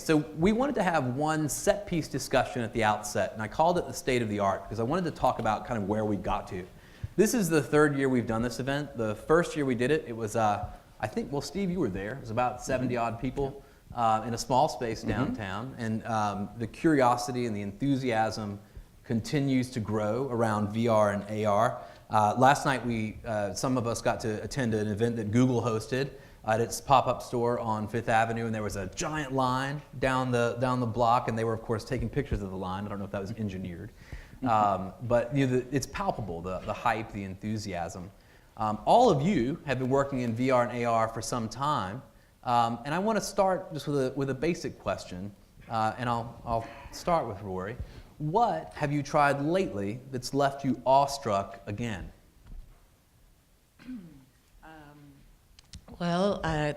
so we wanted to have one set piece discussion at the outset, and I called it the state of the art because I wanted to talk about kind of where we got to. This is the third year we've done this event. The first year we did it, it was, I think, well, Steve, you were there. It was about 70 odd people in a small space downtown, and the curiosity and the enthusiasm continues to grow around VR and AR. Last night, some of us got to attend an event that Google hosted at its pop-up store on Fifth Avenue, and there was a giant line down the block, and they were, of course, taking pictures of the line. I don't know if that was engineered, but it's palpable, the hype, the enthusiasm. All of you have been working in VR and AR for some time, and I want to start just with a basic question, and I'll start with Rori. What have you tried lately that's left you awestruck again? Well, I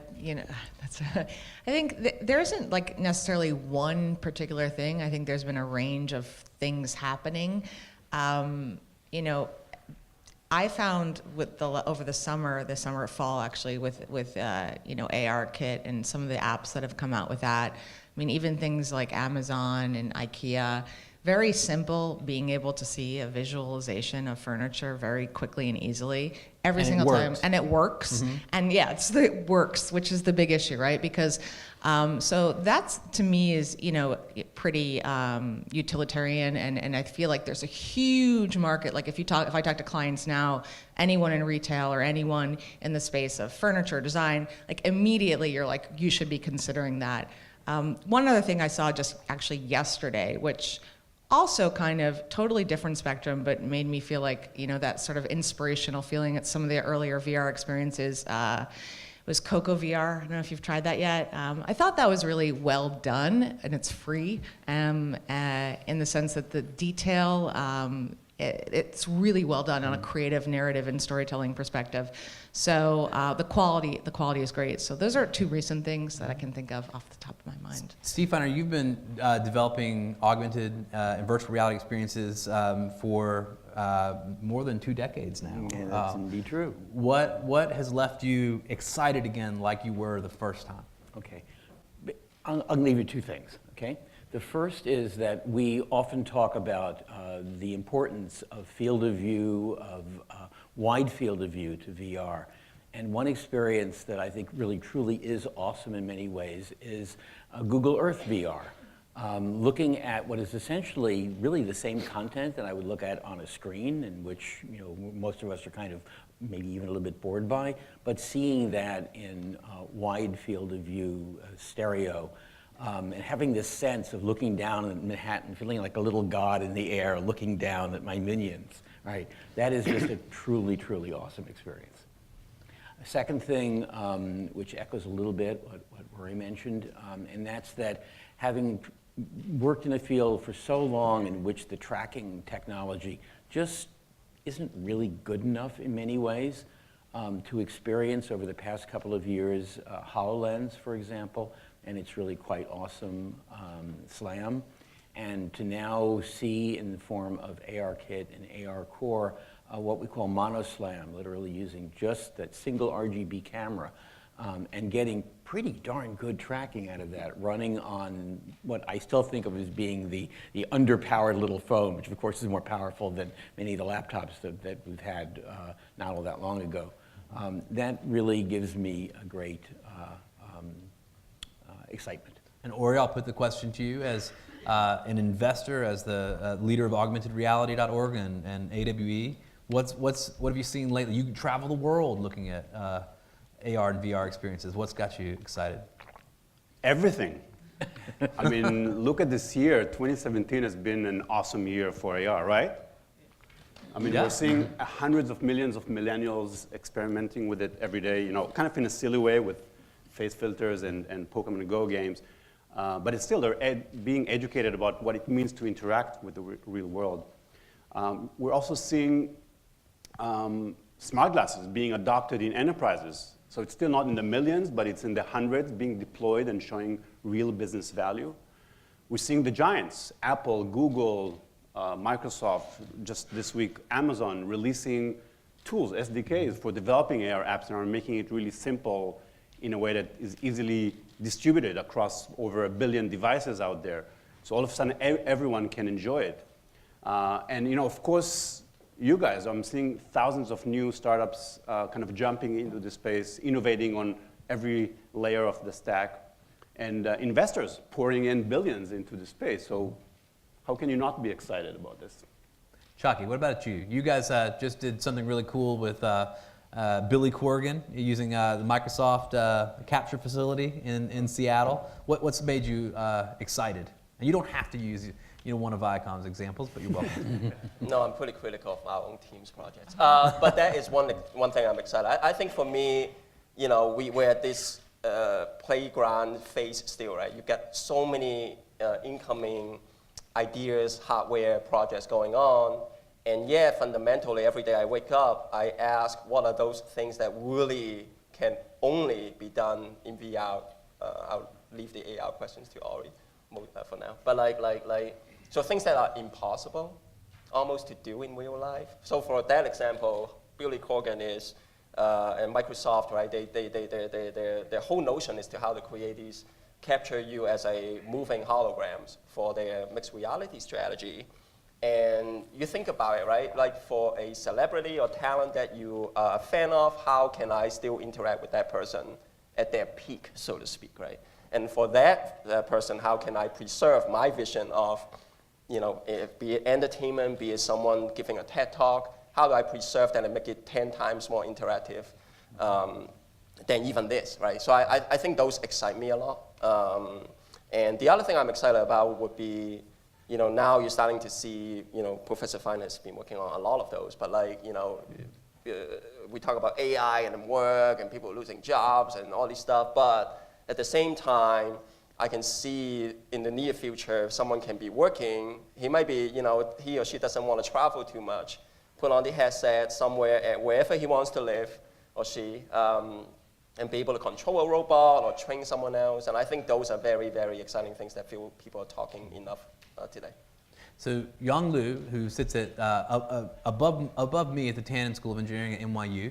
think there isn't like necessarily one particular thing. I think there's been a range of things happening. I found over the summer, fall actually, with AR Kit and some of the apps that have come out with that. I mean, even things like Amazon and IKEA. Very simple, being able to see a visualization of furniture very quickly and easily every single time, and it works. And yeah, it works, which is the big issue, right? Because so that's, to me, is pretty utilitarian, and I feel like there's a huge market. Like if I talk to clients now, anyone in retail or anyone in the space of furniture design, like immediately you're like, you should be considering that. One other thing I saw just actually yesterday, which also kind of totally different spectrum, but made me feel like, that sort of inspirational feeling at some of the earlier VR experiences, was Coco VR. I don't know if you've tried that yet. I thought that was really well done, and it's free, in the sense that the detail, it's really well done on a creative narrative and storytelling perspective. So the quality is great. So those are two recent things that I can think of off the top of my mind. Steve Feiner, you've been developing augmented and virtual reality experiences for more than 2 decades now. Yeah, that's indeed true. What has left you excited again like you were the first time? Okay, I'll leave you 2 things, okay? The first is that we often talk about the importance of field of view, of wide field of view to VR. And one experience that I think really truly is awesome in many ways is Google Earth VR. Looking at what is essentially really the same content that I would look at on a screen, in which most of us are kind of maybe even a little bit bored by, but seeing that in wide field of view stereo, and having this sense of looking down at Manhattan, feeling like a little god in the air, looking down at my minions, right? That is just a truly, truly awesome experience. A second thing, which echoes a little bit what Rori mentioned, and that's that having worked in a field for so long in which the tracking technology just isn't really good enough in many ways, to experience over the past couple of years HoloLens, for example, and it's really quite awesome SLAM, and to now see in the form of ARKit and AR Core what we call monoslam, literally using just that single RGB camera, and getting pretty darn good tracking out of that, running on what I still think of as being the underpowered little phone, which of course is more powerful than many of the laptops that we've had not all that long ago. That really gives me a great excitement. And Ori, I'll put the question to you as an investor, as the leader of augmentedreality.org and AWE. What have you seen lately? You travel the world looking at AR and VR experiences. What's got you excited? Everything. I mean, look at this year. 2017 has been an awesome year for AR, right? I mean, we're seeing hundreds of millions of millennials experimenting with it every day, kind of in a silly way with face filters and Pokemon Go games. But it's still, they're being educated about what it means to interact with the real world. We're also seeing smart glasses being adopted in enterprises. So it's still not in the millions, but it's in the hundreds being deployed and showing real business value. We're seeing the giants, Apple, Google, Microsoft, just this week, Amazon, releasing tools, SDKs, for developing AR apps and are making it really simple in a way that is easily distributed across over 1 billion devices out there. So all of a sudden, everyone can enjoy it. And of course, you guys, I'm seeing thousands of new startups kind of jumping into the space, innovating on every layer of the stack, and investors pouring in billions into the space. So how can you not be excited about this? Chaki, what about you? You guys just did something really cool with Billy Corgan using the Microsoft capture facility in Seattle. What's made you excited? And you don't have to use one of Viacom's examples, but you're welcome. No, I'm pretty critical of our own team's projects. But that is one thing I'm excited. I think for me, we're at this playground phase still, right? You get so many incoming ideas, hardware projects going on, and yet fundamentally every day I wake up, I ask what are those things that really can only be done in VR. I'll leave the AR questions to Ori for now. But so things that are impossible almost to do in real life. So for that example, Billy Corgan is, and Microsoft, right, their whole notion is to how to create these capture you as a moving holograms for their mixed reality strategy. And you think about it, right? Like for a celebrity or talent that you are a fan of, how can I still interact with that person at their peak, so to speak, right? And for that person, how can I preserve my vision of, be it entertainment, be it someone giving a TED Talk, how do I preserve that and make it 10 times more interactive than even this, right? So I think those excite me a lot. And the other thing I'm excited about would be, now you're starting to see, Professor Feiner has been working on a lot of those, but we talk about AI and work and people losing jobs and all this stuff, but at the same time, I can see in the near future, someone can be working, he might be, he or she doesn't want to travel too much, put on the headset somewhere at wherever he wants to live, or she, and be able to control a robot or train someone else. And I think those are very, very exciting things that people are talking enough today. So Yong Lu, who sits at above me at the Tandon School of Engineering at NYU,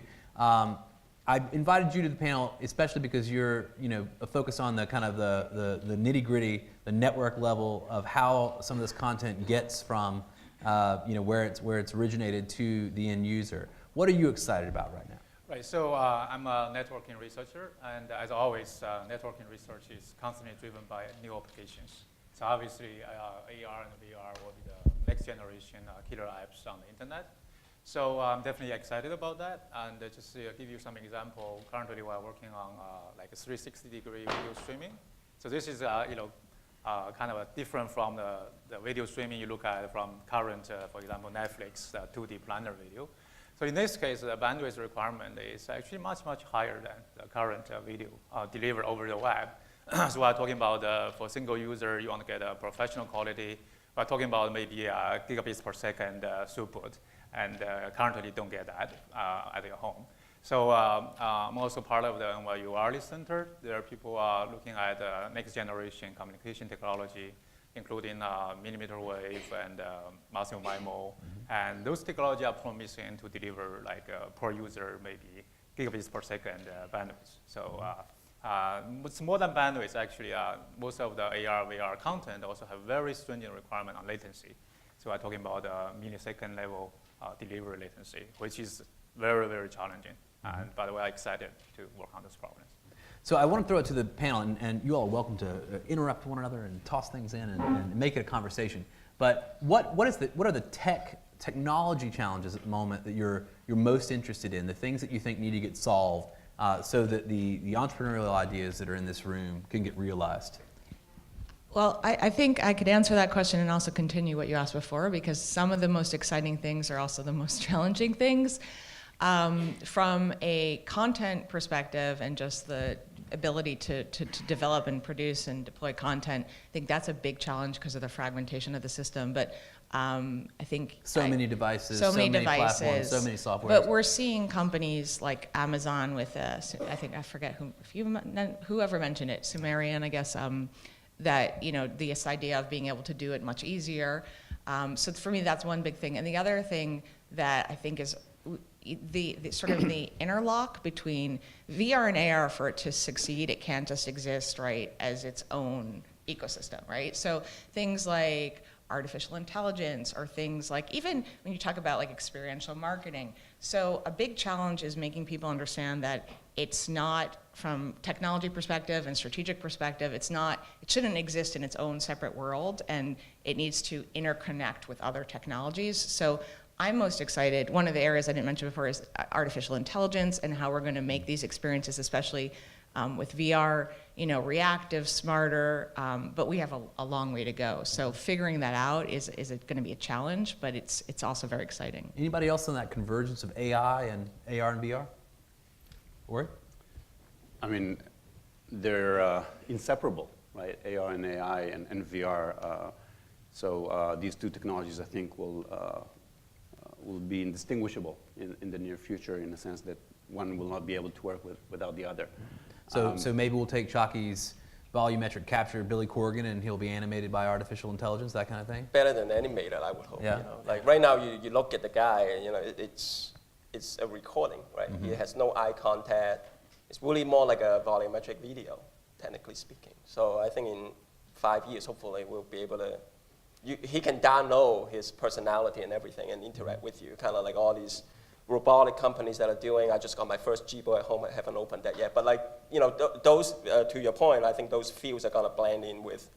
I invited you to the panel especially because you're focused on the kind of the nitty-gritty, the network level of how some of this content gets from where it's originated to the end user. What are you excited about right now? Right, so I'm a networking researcher, and as always, networking research is constantly driven by new applications. So obviously, AR and VR will be the next generation killer apps on the internet. So I'm definitely excited about that, and just to give you some example, currently we're working on like a 360-degree video streaming. So this is kind of different from the video streaming you look at from current, for example, Netflix 2D planar video. So in this case, the bandwidth requirement is actually much, much higher than the current video delivered over the web. So we're talking about for a single user, you want to get a professional quality. We're talking about maybe gigabits per second throughput, and currently don't get that at your home. So I'm also part of the NYU Arley Center. There are people looking at next generation communication technology, including millimeter wave and massive MIMO. And those technologies are promising to deliver like per user maybe gigabits per second bandwidth. So what's more than bandwidth, actually, most of the AR, VR content also have very stringent requirement on latency. So we're talking about millisecond level delivery latency, which is very, very challenging. But we're excited to work on those problems. So I want to throw it to the panel, and you all are welcome to interrupt one another and toss things in and make it a conversation. But what are the technology challenges at the moment that you're most interested in, the things that you think need to get solved so that the entrepreneurial ideas that are in this room can get realized? Well, I think I could answer that question and also continue what you asked before, because some of the most exciting things are also the most challenging things. From a content perspective and just the ability to develop and produce and deploy content, I think that's a big challenge because of the fragmentation of the system. But I think many devices, so many platforms, so many software. But we're seeing companies like Amazon with, I think, I forget whoever mentioned it, Sumerian, I guess, that this idea of being able to do it much easier. So for me, that's one big thing. And the other thing that I think is the sort of the interlock between VR and AR, for it to succeed, it can't just exist, right, as its own ecosystem, right? So things like artificial intelligence, or things like, even when you talk about like experiential marketing. So a big challenge is making people understand that it's not, from technology perspective and strategic perspective, it shouldn't exist in its own separate world, and it needs to interconnect with other technologies. So I'm most excited, one of the areas I didn't mention before is artificial intelligence, and how we're going to make these experiences, especially with VR, reactive, smarter, but we have a long way to go. So figuring that out is going to be a challenge, but it's also very exciting. Anybody else on that convergence of AI and AR and VR? Rori? I mean, they're inseparable, right? AR and AI and VR. So these two technologies, I think, will be indistinguishable in the near future, in the sense that one will not be able to work without the other. So maybe we'll take Chaki's volumetric capture, Billy Corgan, and he'll be animated by artificial intelligence, that kind of thing? Better than animated, I would hope. Yeah. Like right now, you look at the guy, and it's a recording, right? Mm-hmm. He has no eye contact. It's really more like a volumetric video, technically speaking. So I think in 5 years, hopefully, we'll be able to. He can download his personality and everything and interact with you, kind of like all these robotic companies that are doing. I just got my first Jibo at home. I haven't opened that yet. But like, those, to your point, I think those fields are going to blend in with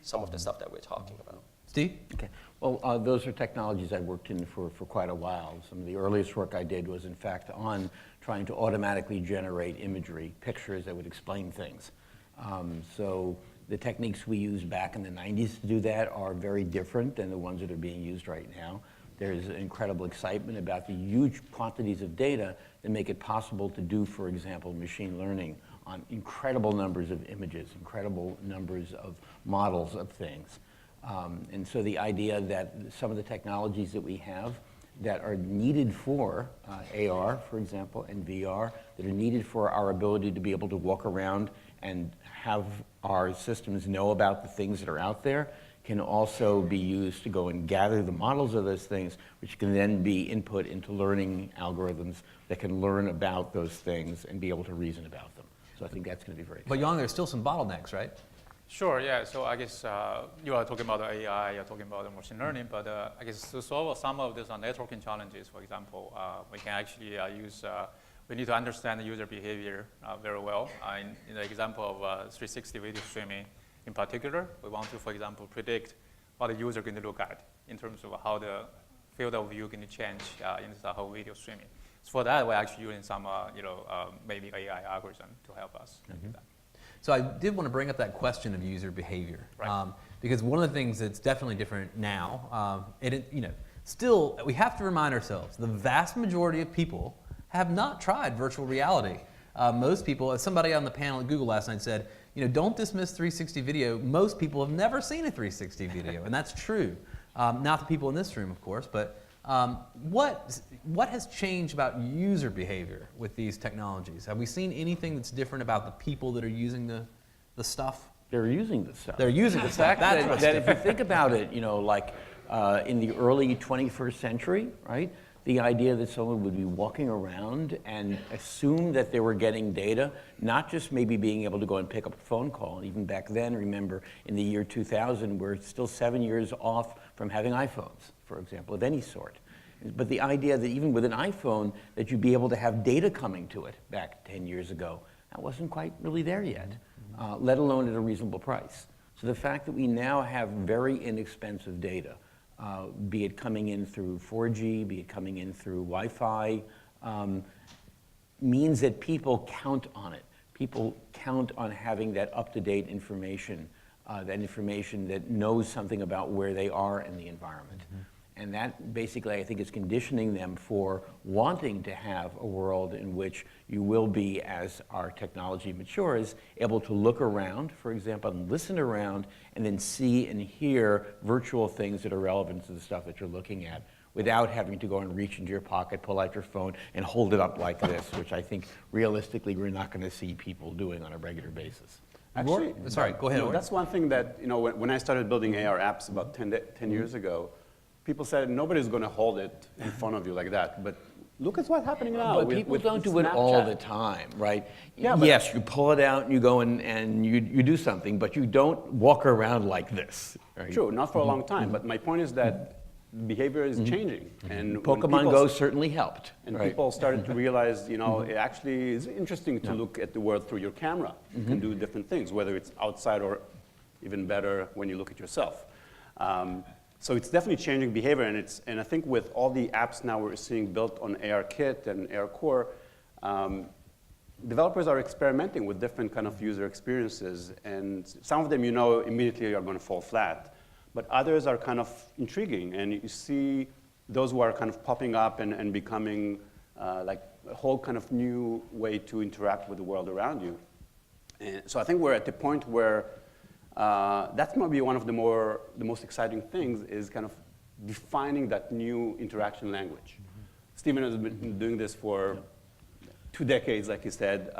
some of the stuff that we're talking about. Steve? Okay. Well, those are technologies I worked in for quite a while. Some of the earliest work I did was, in fact, on trying to automatically generate imagery, pictures that would explain things. So the techniques we used back in the 90s to do that are very different than the ones that are being used right now. There's incredible excitement about the huge quantities of data that make it possible to do, for example, machine learning on incredible numbers of images, incredible numbers of models of things. And so the idea that some of the technologies that we have that are needed for AR, for example, and VR, that are needed for our ability to be able to walk around and have our systems know about the things that are out there, can also be used to go and gather the models of those things, which can then be input into learning algorithms that can learn about those things and be able to reason about them. So I think that's going to be very exciting. But Yong, there's still some bottlenecks, right? Sure, yeah. So I guess you are talking about the AI, you're talking about the machine learning, but I guess to solve some of these networking challenges, for example, we can actually we need to understand the user behavior very well. In the example of 360 video streaming in particular, we want to, for example, predict what the user is going to look at in terms of how the field of view is going to change in the whole video streaming. So for that, we're actually using some, maybe AI algorithm to help us do that. So I did want to bring up that question of user behavior, Right. Because one of the things that's definitely different now, still we have to remind ourselves, the vast majority of people have not tried virtual reality. Most people, as somebody on the panel at Google last night said, don't dismiss 360 video. Most people have never seen a 360 video, and that's true. Not the people in this room, of course, but what has changed about user behavior with these technologies? Have we seen anything that's different about the people that are using the stuff? They're using the stuff. They're using the stuff. That if you think about it, like in the early 21st century, right? The idea that someone would be walking around and assume that they were getting data, not just maybe being able to go and pick up a phone call. Even back then, remember, in the year 2000, we're still 7 years off from having iPhones, for example, of any sort. But the idea that even with an iPhone, that you'd be able to have data coming to it back 10 years ago, that wasn't quite really there yet, let alone at a reasonable price. So the fact that we now have very inexpensive data, be it coming in through 4G, be it coming in through Wi-Fi, means that people count on it. People count on having that up-to-date information, that information that knows something about where they are in the environment. And that basically, I think, is conditioning them for wanting to have a world in which you will be, as our technology matures, able to look around, for example, and listen around, and then see and hear virtual things that are relevant to the stuff that you're looking at, without having to go and reach into your pocket, pull out your phone, and hold it up like this, which I think realistically we're not going to see people doing on a regular basis. Actually, sorry, go ahead. That's one thing that, when I started building AR apps about 10 years ago, people said nobody's going to hold it in front of you like that. But look at what's happening now. But people don't do it all the time, right? Yeah, yes, you pull it out and you go and you do something, but you don't walk around like this, right? True, not for a long time. But my point is that behavior is changing. And when Pokemon Go certainly helped. And right? people started to realize, you know, it actually is interesting to look at the world through your camera. You can do different things, whether it's outside or even better when you look at yourself. So it's definitely changing behavior, and I think with all the apps now we're seeing built on ARKit and ARCore, developers are experimenting with different kind of user experiences, and some of them, you know, immediately are going to fall flat, but others are kind of intriguing, and you see those who are kind of popping up and becoming like a whole kind of new way to interact with the world around you. And so I think we're at the point where that's maybe one of the most exciting things is kind of defining that new interaction language. Stephen has been doing this for 2 decades, like he said,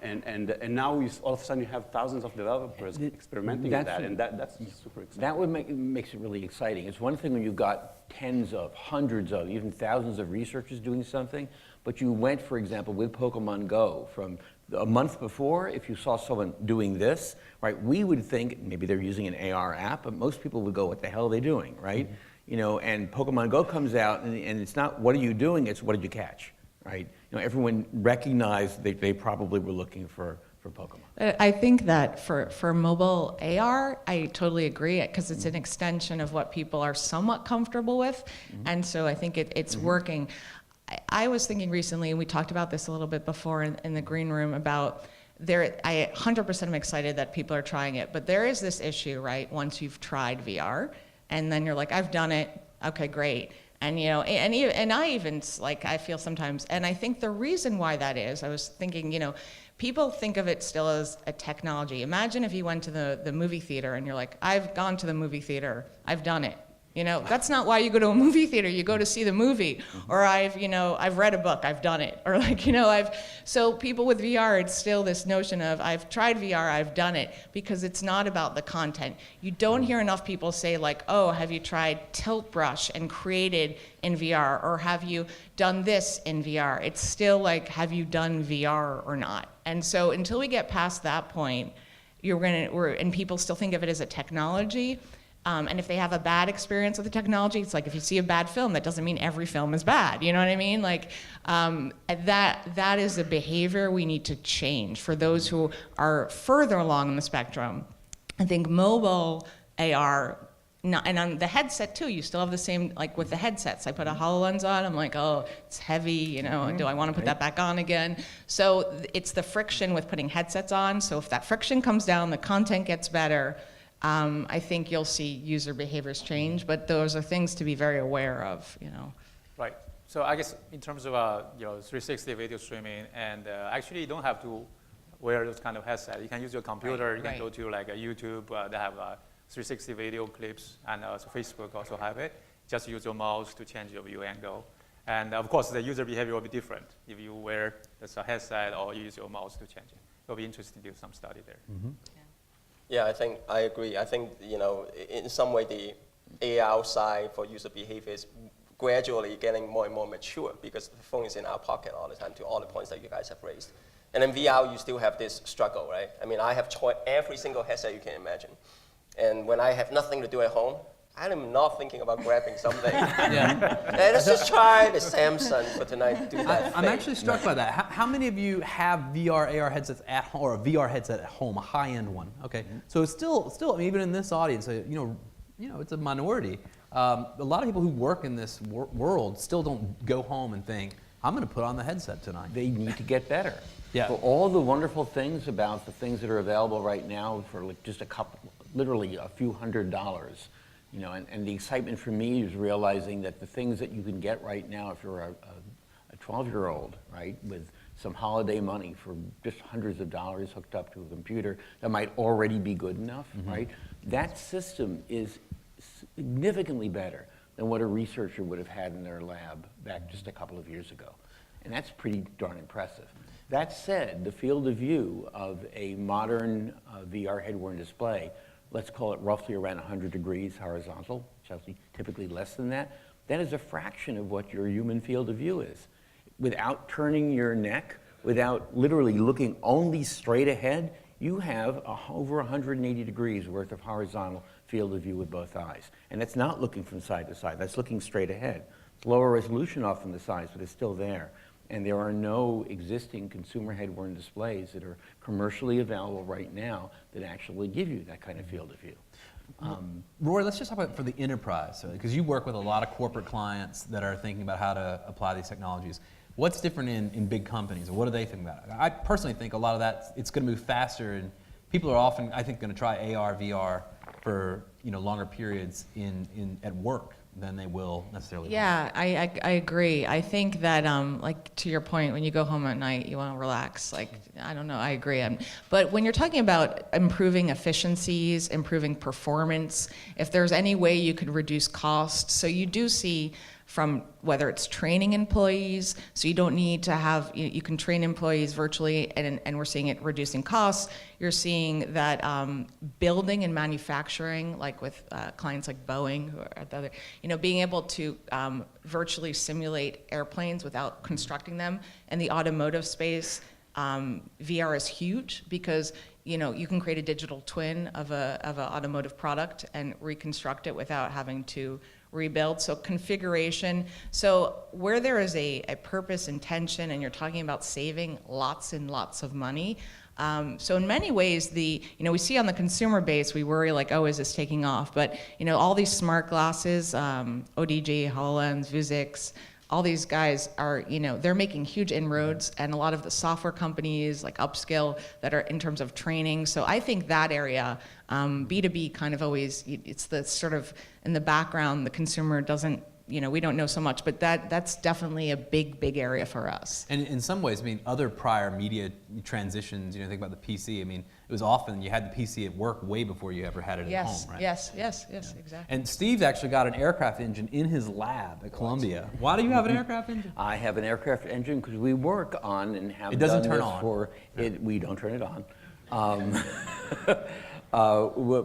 and now all of a sudden you have thousands of developers experimenting with that, and that's super exciting. That would makes it really exciting. It's one thing when you've got tens of, hundreds of, even thousands of researchers doing something, but you went, for example, with Pokemon Go from a month before, if you saw someone doing this, right, we would think maybe they're using an AR app, but most people would go, what the hell are they doing, right? You know, and Pokemon Go comes out, and it's not, what are you doing, it's what did you catch, right? You know, everyone recognized they probably were looking for Pokemon. I think that for mobile AR, I totally agree, because it's an extension of what people are somewhat comfortable with, and so I think it's working. I was thinking recently, and we talked about this a little bit before in the green room, about I 100% am excited that people are trying it, but there is this issue, right? Once you've tried VR, and then you're like, I've done it, okay, great. And you know, and I even, like, I feel sometimes, and I think the reason why that is, I was thinking, you know, people think of it still as a technology. Imagine if you went to the movie theater and you're like, I've gone to the movie theater, I've done it. You know, that's not why you go to a movie theater. You go to see the movie. Or I've read a book, I've done it. Or like, you know, so people with VR, it's still this notion of, I've tried VR, I've done it, because it's not about the content. You don't hear enough people say like, oh, have you tried Tilt Brush and created in VR? Or have you done this in VR? It's still like, have you done VR or not? And so until we get past that point, and people still think of it as a technology. And if they have a bad experience with the technology, it's like if you see a bad film, that doesn't mean every film is bad. You know what I mean? Like that is a behavior we need to change for those who are further along in the spectrum. I think mobile AR, and on the headset too, you still have the same, like with the headsets. I put a HoloLens on, I'm like, oh, it's heavy, you know, do I want to put that back on again? So it's the friction with putting headsets on. So if that friction comes down, the content gets better. I think you'll see user behaviors change, but those are things to be very aware of, you know. Right. So I guess in terms of 360 video streaming, and actually you don't have to wear those kind of headset. You can use your computer. You can go to like a YouTube. They have 360 video clips, and also Facebook also have it. Just use your mouse to change your view angle. And of course, the user behavior will be different if you wear this headset or use your mouse to change it. It'll be interesting to do some study there. Yeah, I think I agree. I think, you know, in some way the AR side for user behavior is gradually getting more and more mature because the phone is in our pocket all the time, to all the points that you guys have raised. And in VR, you still have this struggle, right? I mean, I have tried every single headset you can imagine. And when I have nothing to do at home, I am not thinking about grabbing something. Let's just try the Samsung for tonight to do that I'm actually struck by that. How many of you have VR, AR headsets at home, or a VR headset at home, a high-end one? Okay, so it's still, I mean, even in this audience, you know, it's a minority. A lot of people who work in this world still don't go home and think, I'm going to put on the headset tonight. They need to get better. Yeah. For all the wonderful things about the things that are available right now for like just literally a few $100s. You know, and the excitement for me is realizing that the things that you can get right now, if you're a 12-year-old, right, with some holiday money for just hundreds of dollars hooked up to a computer, that might already be good enough, right? That system is significantly better than what a researcher would have had in their lab back just a couple of years ago. And that's pretty darn impressive. That said, the field of view of a modern VR head-worn display, let's call it roughly around 100 degrees horizontal, Chelsea, typically less than that. That is a fraction of what your human field of view is. Without turning your neck, without literally looking only straight ahead, you have over 180 degrees worth of horizontal field of view with both eyes. And that's not looking from side to side, that's looking straight ahead. It's lower resolution off on the sides, but it's still there. And there are no existing consumer head-worn displays that are commercially available right now that actually give you that kind of field of view. Rori, let's just talk about for the enterprise, because you work with a lot of corporate clients that are thinking about how to apply these technologies. What's different in big companies, or what do they think about it? I personally think a lot of that, it's going to move faster, and people are often, I think, going to try AR, VR for longer periods at work than they will necessarily. Yeah, I agree. I think that, like to your point, when you go home at night, you want to relax. Like, I don't know, I agree. But when you're talking about improving efficiencies, improving performance, if there's any way you could reduce costs, so you do see from whether it's training employees, so you don't need to have, you can train employees virtually, and we're seeing it reducing costs. You're seeing that building and manufacturing, like with clients like Boeing, who are at the other, being able to virtually simulate airplanes without constructing them. And the automotive space, VR is huge because you can create a digital twin of an automotive product and reconstruct it without having to rebuild. So configuration. So where there is a purpose, intention, and you're talking about saving lots and lots of money. So in many ways, we see on the consumer base, we worry like, oh, is this taking off? But all these smart glasses, ODG, HoloLens, Vuzix, all these guys are, they're making huge inroads, and a lot of the software companies like Upskill that are in terms of training. So I think that area, B2B kind of always, it's the sort of in the background, the consumer doesn't, we don't know so much, but that's definitely a big area for us. And in some ways, other prior media transitions, think about the PC. It was often you had the PC at work way before you ever had it at home, right? Yes, exactly. And Steve's actually got an aircraft engine in his lab at Columbia. Why do you have an aircraft engine? I have an aircraft engine because we work on and have it doesn't done turn this on. for it. We don't turn it on.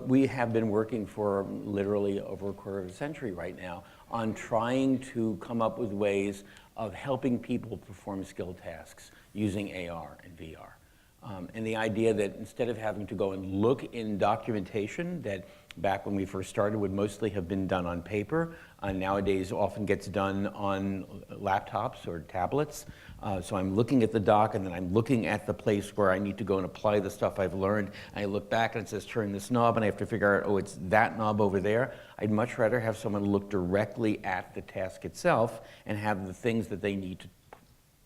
We have been working for literally over a quarter of a century right now on trying to come up with ways of helping people perform skilled tasks using AR and VR. And the idea that instead of having to go and look in documentation that back when we first started would mostly have been done on paper, nowadays often gets done on laptops or tablets. So I'm looking at the doc, and then I'm looking at the place where I need to go and apply the stuff I've learned. I look back and it says turn this knob, and I have to figure out, oh, it's that knob over there. I'd much rather have someone look directly at the task itself and have the things that they need to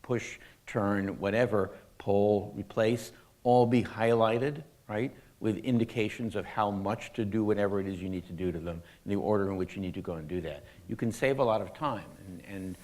push, turn, whatever, pull, replace, all be highlighted, right, with indications of how much to do whatever it is you need to do to them, in the order in which you need to go and do that. You can save a lot of time, and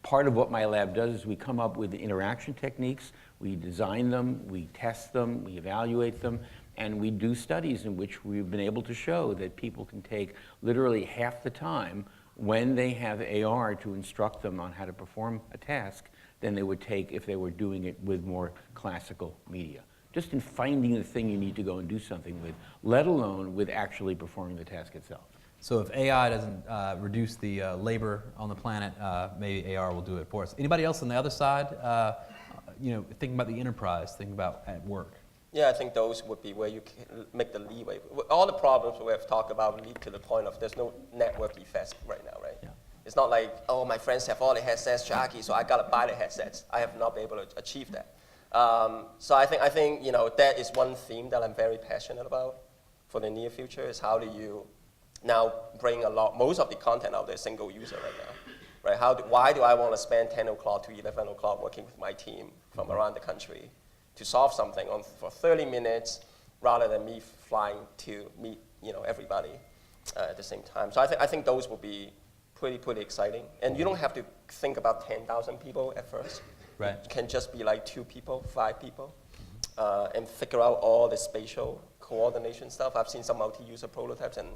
part of what my lab does is we come up with interaction techniques, we design them, we test them, we evaluate them, and we do studies in which we've been able to show that people can take literally half the time when they have AR to instruct them on how to perform a task than they would take if they were doing it with more classical media. Just in finding the thing you need to go and do something with, let alone with actually performing the task itself. So if AI doesn't reduce the labor on the planet, maybe AR will do it for us. Anybody else on the other side, thinking about the enterprise, thinking about at work? Yeah, I think those would be where you can make the leeway. All the problems we have talked about lead to the point of there's no network effects right now, right? Yeah. It's not like, oh, my friends have all the headsets, Chaki, so I gotta buy the headsets. I have not been able to achieve that. So I think that is one theme that I'm very passionate about for the near future is how do you now bring most of the content out there single user right now, right? Why do I want to spend 10 o'clock to 11 o'clock working with my team from around the country to solve something for 30 minutes rather than me flying to meet everybody at the same time? So I think those will be pretty exciting. And you don't have to think about 10,000 people at first. Right. It can just be like 2 people, 5 people, and figure out all the spatial coordination stuff. I've seen some multi-user prototypes, and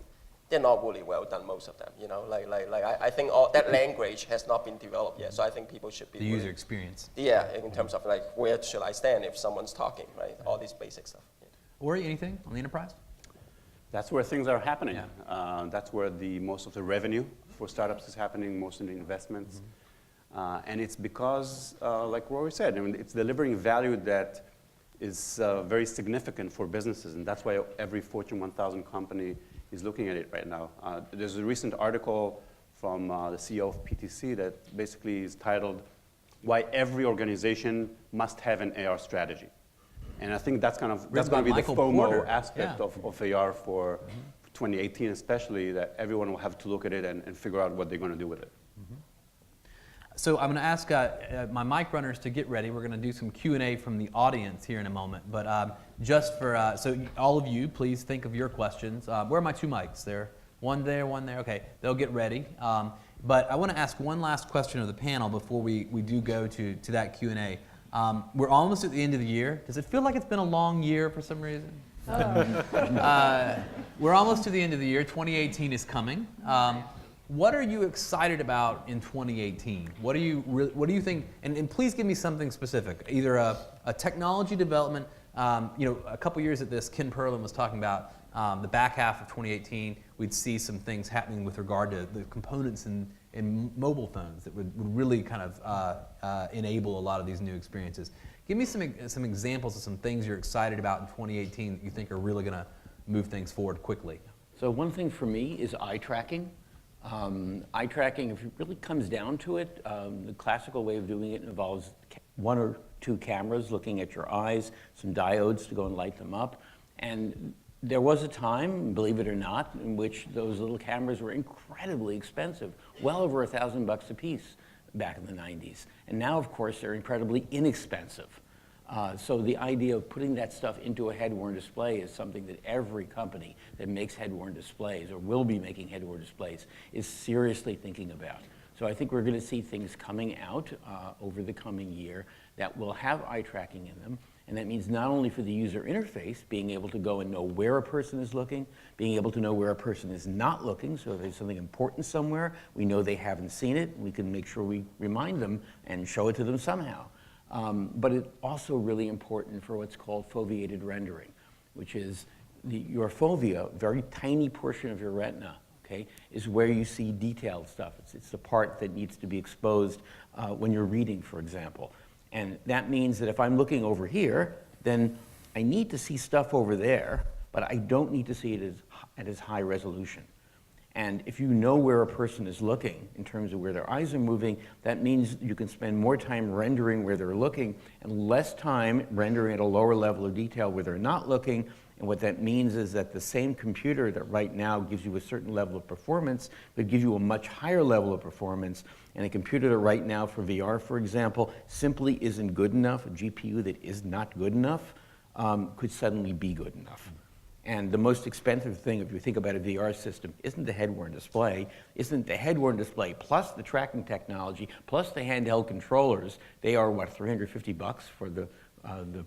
they're not really well done, most of them. I think all that language has not been developed yet. So I think people should be The user experience. Yeah, in terms of like where should I stand if someone's talking, right? All this basic stuff. Yeah. Ori, anything on the enterprise? That's where things are happening. Yeah. That's where most of the revenue for startups is happening, most of the investments. And it's because, like Rori said, I mean, it's delivering value that is very significant for businesses, and that's why every Fortune 1000 company is looking at it right now. There's a recent article from the CEO of PTC that basically is titled, "Why Every Organization Must Have an AR Strategy." And I think that's going to be the Michael FOMO Porter. aspect Yeah. of AR for 2018 especially, that everyone will have to look at it and figure out what they're going to do with it. So I'm going to ask my mic runners to get ready. We're going to do some Q&A from the audience here in a moment. But just for, so all of you, please think of your questions. Where are my two mics? There, one there. Okay, they'll get ready. But I want to ask one last question of the panel before we do go to that Q&A. We're almost at the end of the year. Does it feel like it's been a long year for some reason? We're almost to the end of the year. 2018 is coming. What are you excited about in 2018? What do you think? And please give me something specific. Either a technology development. A couple years at this, Ken Perlin was talking about the back half of 2018. We'd see some things happening with regard to the components in mobile phones that would really kind of enable a lot of these new experiences. Give me some examples of some things you're excited about in 2018 that you think are really going to move things forward quickly. So one thing for me is eye tracking. Eye tracking, if it really comes down to it, the classical way of doing it involves one or two cameras looking at your eyes, some diodes to go and light them up. And there was a time, believe it or not, in which those little cameras were incredibly expensive, well over $1,000 a piece back in the 90s. And now, of course, they're incredibly inexpensive. So the idea of putting that stuff into a head-worn display is something that every company that makes head-worn displays or will be making head-worn displays is seriously thinking about. So I think we're going to see things coming out over the coming year that will have eye tracking in them. And that means not only for the user interface, being able to go and know where a person is looking, being able to know where a person is not looking. So if there's something important somewhere, we know they haven't seen it, we can make sure we remind them and show it to them somehow. But it's also really important for what's called foveated rendering, which is your fovea, a very tiny portion of your retina, okay, is where you see detailed stuff. It's the part that needs to be exposed when you're reading, for example. And that means that if I'm looking over here, then I need to see stuff over there, but I don't need to see it at as high resolution. And if you know where a person is looking in terms of where their eyes are moving, that means you can spend more time rendering where they're looking and less time rendering at a lower level of detail where they're not looking. And what that means is that the same computer that right now gives you a certain level of performance, but gives you a much higher level of performance, and a computer that right now for VR, for example, simply isn't good enough, a GPU that is not good enough, could suddenly be good enough. And the most expensive thing, if you think about a VR system, isn't the head-worn display, isn't the head-worn display plus the tracking technology, plus the handheld controllers. They are, what, $350 for the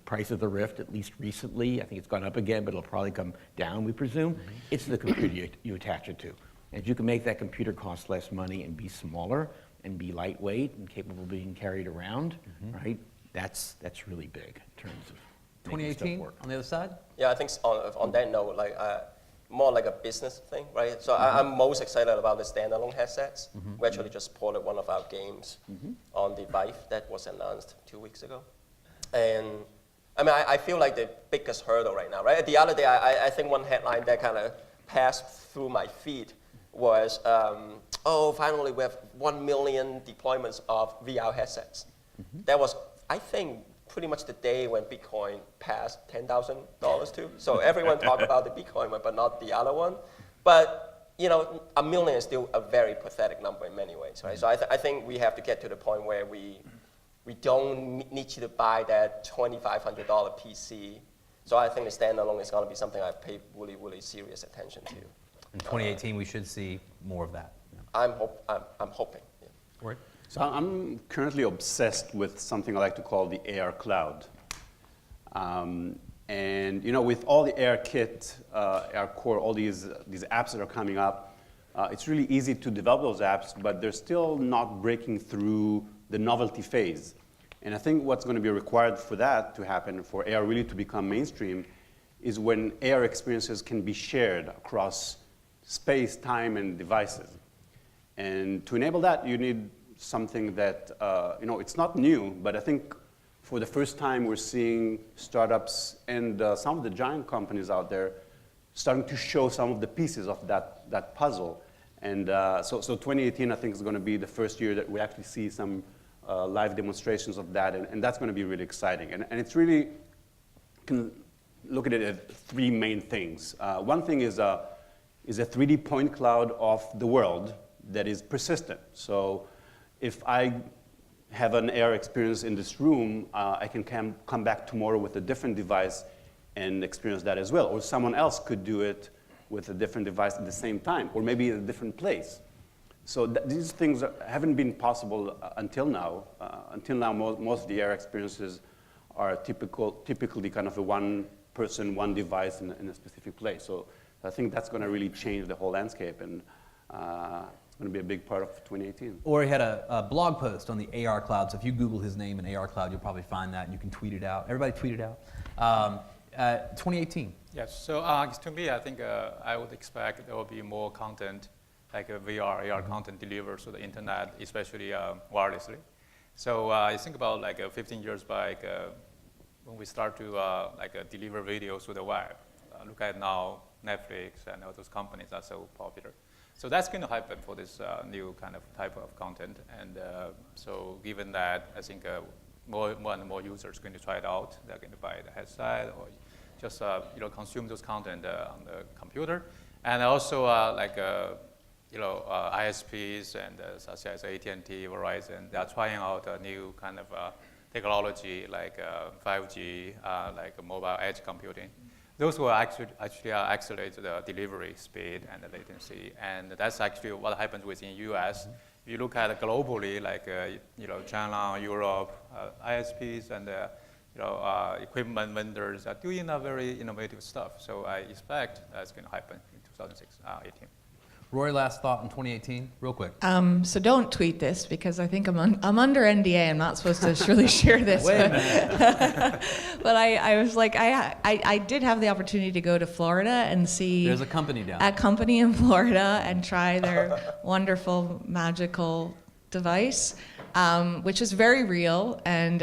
price of the Rift, at least recently. I think it's gone up again, but it'll probably come down, we presume. Mm-hmm. It's the computer you attach it to. And if you can make that computer cost less money and be smaller and be lightweight and capable of being carried around, right, that's really big in terms of 2018 on the other side? Yeah, I think on that note, more like a business thing, right? So I'm most excited about the standalone headsets. We actually just ported one of our games on the Vive that was announced 2 weeks ago. And I mean, I feel like the biggest hurdle right now, right? The other day, I think one headline that kind of passed through my feed was, finally we have 1 million deployments of VR headsets. That was, I think, pretty much the day when Bitcoin passed $10,000 too. So everyone talked about the Bitcoin one, but not the other one. But, you know, 1 million is still a very pathetic number in many ways, right? So I think we have to get to the point where we don't need you to buy that $2,500 PC. So I think the standalone is going to be something I pay really, really serious attention to. In 2018, we should see more of that. I'm hoping. Yeah. Right. So I'm currently obsessed with something I like to call the AR cloud. And you know, with all the AR Kit, AR Core, all these apps that are coming up, it's really easy to develop those apps, but they're still not breaking through the novelty phase. And I think what's going to be required for that to happen, for AR really to become mainstream, is when AR experiences can be shared across space, time, and devices. And to enable that, you need something that, it's not new, but I think for the first time we're seeing startups and some of the giant companies out there starting to show some of the pieces of that puzzle. And so 2018, I think, is going to be the first year that we actually see some live demonstrations of that, and that's going to be really exciting. And it's really, you can look at it as three main things. One thing is a 3D point cloud of the world that is persistent. So if I have an AR experience in this room, I can come back tomorrow with a different device and experience that as well. Or someone else could do it with a different device at the same time, or maybe in a different place. So these things haven't been possible until now. Until now, most of the AR experiences are typically kind of a one person, one device in a specific place. So I think that's going to really change the whole landscape, and it's going to be a big part of 2018. Rori had a blog post on the AR cloud, so if you Google his name in AR cloud, you'll probably find that, and you can tweet it out. Everybody tweet it out. 2018. Yes, so to me, I think I would expect there will be more content, like VR, AR content delivered to the internet, especially wirelessly. So you think about like 15 years back, when we start to deliver videos to the web. Look at now, Netflix and all those companies are so popular. So that's going to happen for this new kind of type of content. And so given that, I think more and more users are going to try it out. They're going to buy the headset or just consume those content on the computer. And also ISPs and such as AT&T, Verizon, they are trying out a new kind of technology like 5G, like mobile edge computing. Those will actually accelerate the delivery speed and the latency, and that's actually what happens within US. If you look at globally, like China, Europe, ISPs and equipment vendors are doing a very innovative stuff. So I expect that's going to happen in 2018. Rori, last thought in 2018, real quick. So don't tweet this because I think I'm under NDA. I'm not supposed to really share this. Wait a minute. But I was like, I did have the opportunity to go to Florida and see. There's a company down. A company in Florida and try their wonderful magical device, which is very real, and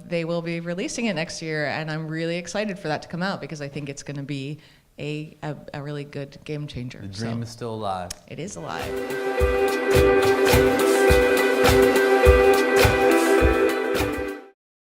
they will be releasing it next year. And I'm really excited for that to come out because I think it's going to be a really good game changer. The dream is still alive. It is alive.